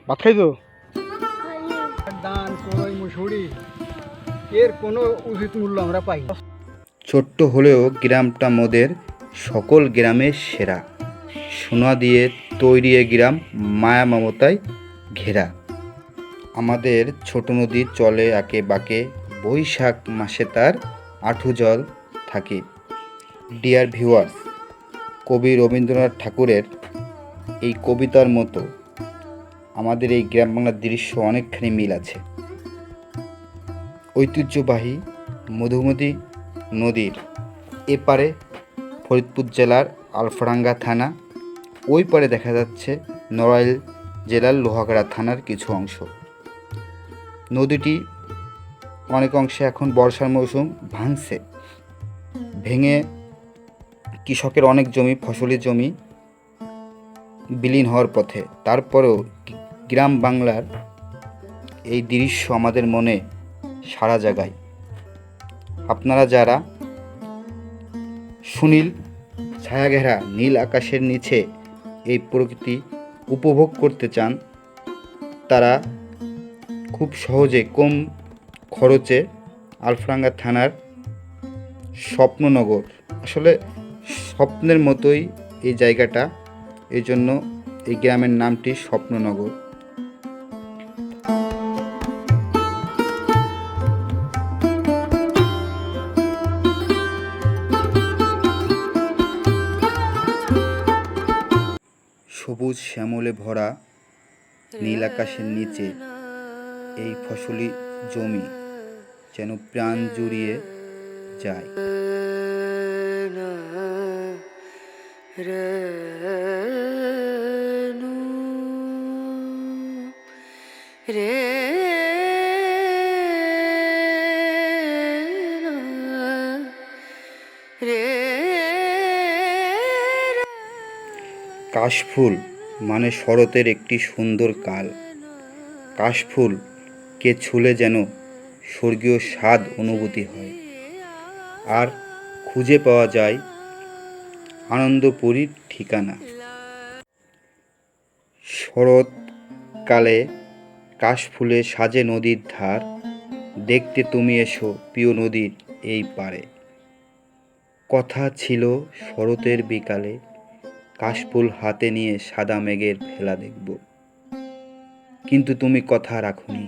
ভাত খাইছো? ধান কই মুসুরি এর কোনো উচিত মূল্য আমরা পাই না। ছোট্ট হলেও গ্রামটা মোদের সকল গ্রামের সেরা। সোনা দিয়ে তৈরি এ গ্রাম মায়া মমতায় ঘেরা। আমাদের ছোট নদী চলে আঁকে বাঁকে, বৈশাখ মাসে তার আঁঠু জল থাকে। ডিয়ার ভিউয়ার্স, কবি রবীন্দ্রনাথ ঠাকুরের এই কবিতার মতো আমাদের এই গ্রাম বাংলার দৃশ্য অনেকখানি মিল আছে। ঐতিহ্যবাহী মধুমতি নদীর এপারে ফরিদপুর জেলার আলফাডাঙ্গা থানা, ওই পারে দেখা যাচ্ছে নড়াইল জেলার লোহাগাড়া থানার কিছু অংশ। নদীটি অনেক অংশে এখন বর্ষার মৌসুম ভাঙছে, ভেঙে কৃষকের অনেক জমি, ফসলি জমি বিলীন হওয়ার পথে। তারপরেও গ্রাম বাংলার এই দৃশ্য আমাদের মনে সাড়া জাগায়। আপনারা যারা সুনীল ছায়াঘেরা নীল আকাশের নিচে এই প্রকৃতি উপভোগ করতে চান, তারা খুব সহজে কম খরচে আলফাডাঙ্গা থানার স্বপ্ননগর, আসলে স্বপ্নের মতোই এই জায়গাটা, এই জন্য এই গ্রামের নামটি স্বপ্ননগর। সবুজ শ্যামলে ভরা নীল আকাশের নিচে এই ফসলি জমি যেন প্রাণ জুড়িয়ে যায়। কাশফুল মানে শরতের একটি সুন্দর কাল। কাশফুলকে ছুলে যেন স্বর্গীয় স্বাদ অনুভূতি হয়, আর খুঁজে পাওয়া যায় আনন্দপুরীর ঠিকানা। শরৎকালে কাশফুলে সাজে নদীর ধার, দেখতে তুমি এসো প্রিয় নদীর এই পারে। কথা ছিল শরতের বিকালে, কাশফুল হাতে নিয়ে সাদা মেঘের ভেলা দেখব, কিন্তু তুমি কথা রাখোনি।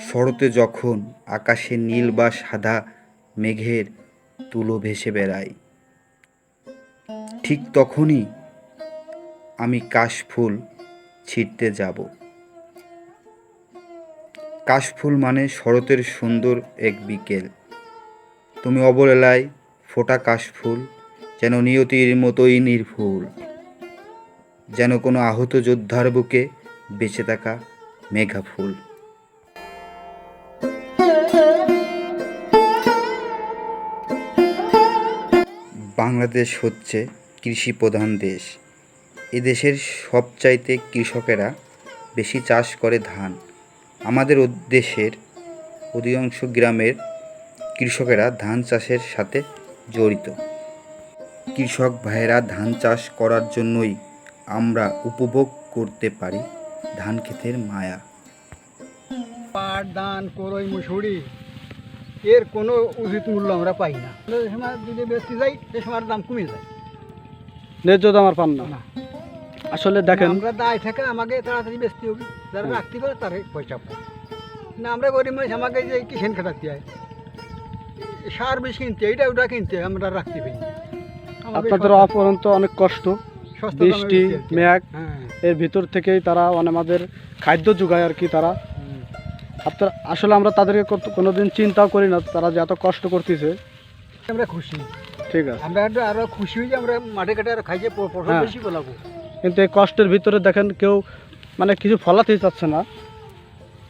শরতে যখন আকাশে নীল বা সাদা মেঘের তুলো ভেসে বেড়ায়, ঠিক তখনই আমি কাশফুল ছিঁড়তে যাব। কাশফুল মানে শরতের সুন্দর এক বিকেল। তুমি অবহেলায় ফোটা কাশফুল, যেন নিয়তির মতোই নির্ভুল, যেন কোনো আহত যোদ্ধার বুকে বেঁচে থাকা মেঘা ফুল। বাংলাদেশ হচ্ছে কৃষি প্রধান দেশ। এদেশের সবচাইতে কৃষকেরা বেশি চাষ করে ধান। আমাদের দেশের অধিকাংশ গ্রামের কৃষকেরা ধান চাষের সাথে জড়িত। কৃষক ভাইয়েরা ধান চাষ করার জন্যই আমরা উপভোগ করতে পারি ধান ক্ষেতের মায়া। পাট ধান কই মুসুরি এর কোনো উচিত মূল্য আমরা পাই না। যে সময় যদি বেচতে যাই সে সময় দাম কমে যায়, ন্যায্য দাম আর পান না। না আসলে দেখেন, আমরা দায় থেকে আমাকে তাড়াতাড়ি বেচতে হবে, যারা রাখতে পারে তার পয়সা পায় না। আমরা গরিব মানুষ, আমাকে যে কিষেন খাটাতে হয়, সার বিষ কিনতে, এইটা ওটা কিনতে আমরা রাখতে পারি না। আপনাদের অপরন্ত অনেক কষ্ট, বৃষ্টি মেঘ এর ভিতর থেকেই তারা আমাদের খাদ্য যোগায় আর কি। তারা আপনার আসলে আমরা তাদেরকে কোনোদিন চিন্তাও করি না, তারা যে এত কষ্ট করতেছে। আমরা খুশি, ঠিক আছে, আমরা আরো খুশি হয়ে যে আমরা মাঠে ঘাটে আর খাইয়ে ফসল বেশি ফলাবো। কিন্তু এই কষ্টের ভিতরে দেখেন কেউ মানে কিছু ফলাতেই চাচ্ছে না।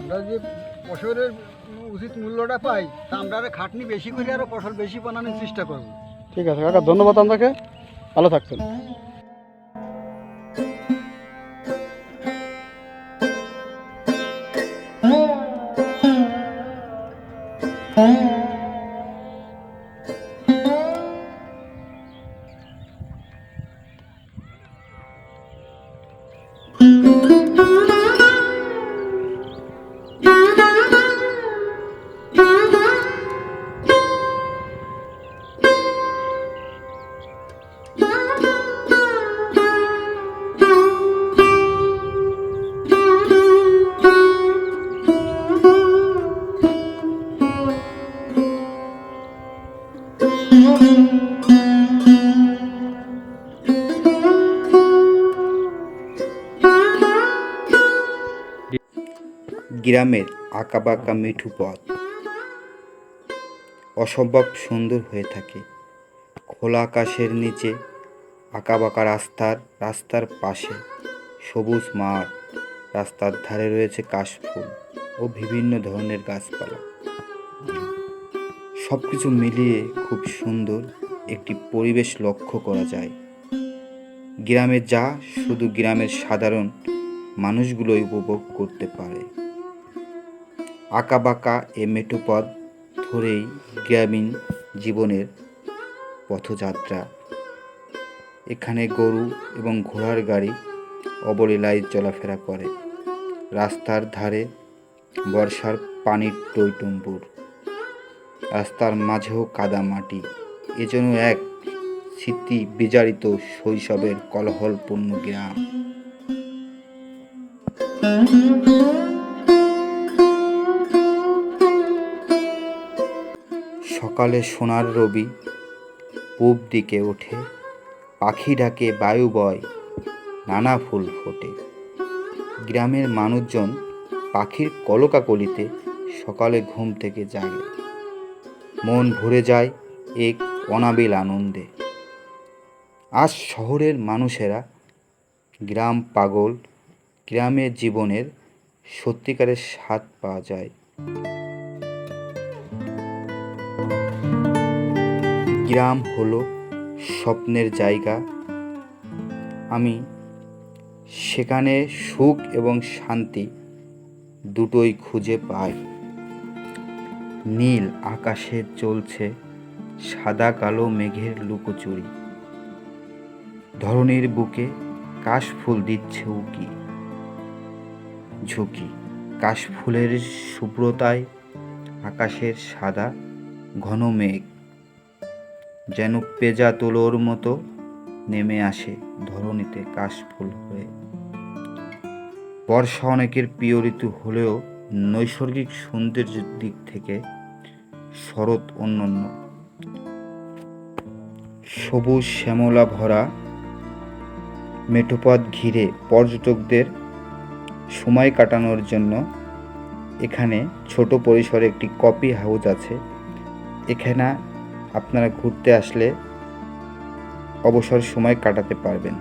আমরা যে ফসলের উচিত মূল্যটা পাই, তা আমরা আরো খাটনি বেশি করে আরো ফসল বেশি বানানোর চেষ্টা করবো। ঠিক আছে কাকা, ধন্যবাদ আপনাকে, ভালো থাকবেন। গ্রামের আঁকাবাঁকা মিঠু পথ অসম্ভব সুন্দর হয়ে থাকে। খোলা আকাশের নিচে আঁকাবাঁকা রাস্তার পাশে সবুজ মাঠ, রাস্তার ধারে রয়েছে কাশফুল ও বিভিন্ন ধরনের গাছপালা। সব কিছু মিলিয়ে খুব সুন্দর একটি পরিবেশ লক্ষ্য করা যায়। গ্রামে যা শুধু গ্রামের সাধারণ মানুষগুলোই উপভোগ করতে পারে। আঁকাবাঁকা এ মেঠো পথ ধরেই গ্রামীণ জীবনের পথযাত্রা। এখানে গরু এবং ঘোড়ার গাড়ি অবলীলায় চলাফেরা করে। রাস্তার ধারে বর্ষার পানির টইটুম্বুর, রাস্তার মাঝেও কাদা মাটি। এ যেন এক স্মৃতি বিজারিত শৈশবের কোলাহলপূর্ণ গ্রাম। সকালে সোনার রবি পূব দিকে ওঠে, পাখি ডাকে, বায়ু বয়, নানা ফুল ফোটে। গ্রামের মানুষজন পাখির কলকাকলিতে সকালে ঘুম থেকে জাগে। মন ভরে যায় এক অনাবিল আনন্দে। আজ শহরের মানুষেরা গ্রাম পাগল, গ্রামের জীবনের সত্যিকারের স্বাদ পাওয়া যায়। গ্রাম হলো স্বপ্নের জায়গা। আমি সেখানে সুখ এবং শান্তি দুটোই খুঁজে পাই। নীল আকাশে চলছে সাদা কালো মেঘের লুকোচুরি। ধরণীর বুকে কাশফুল দিচ্ছে উকি ঝুঁকি। কাশফুলের শুভ্রতায় আকাশের সাদা ঘন মেঘ যেন পেঁজা তুলোর মতো নেমে আসে ধরণীতে কাশফুল হয়ে। বর্ষা অনেকের প্রিয় ঋতু হলেও নৈসর্গিক সৌন্দর্যের দিক থেকে শরৎ অনন্য। সবুজ শ্যামলা ভরা মেঠোপথ ঘিরে পর্যটকদের সময় কাটানোর জন্য এখানে ছোট পরিসরে একটি কফি হাউস আছে। এখানে আপনারা ঘুরতে আসলে অবসর সময় কাটাতে পারবেন।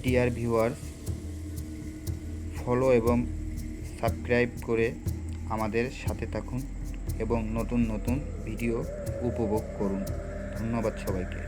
ডিয়ার ভিউয়ার্স, ফলো এবং সাবস্ক্রাইব করে আমাদের সাথে থাকুন এবং নতুন নতুন ভিডিও উপভোগ করুন। ধন্যবাদ সবাইকে।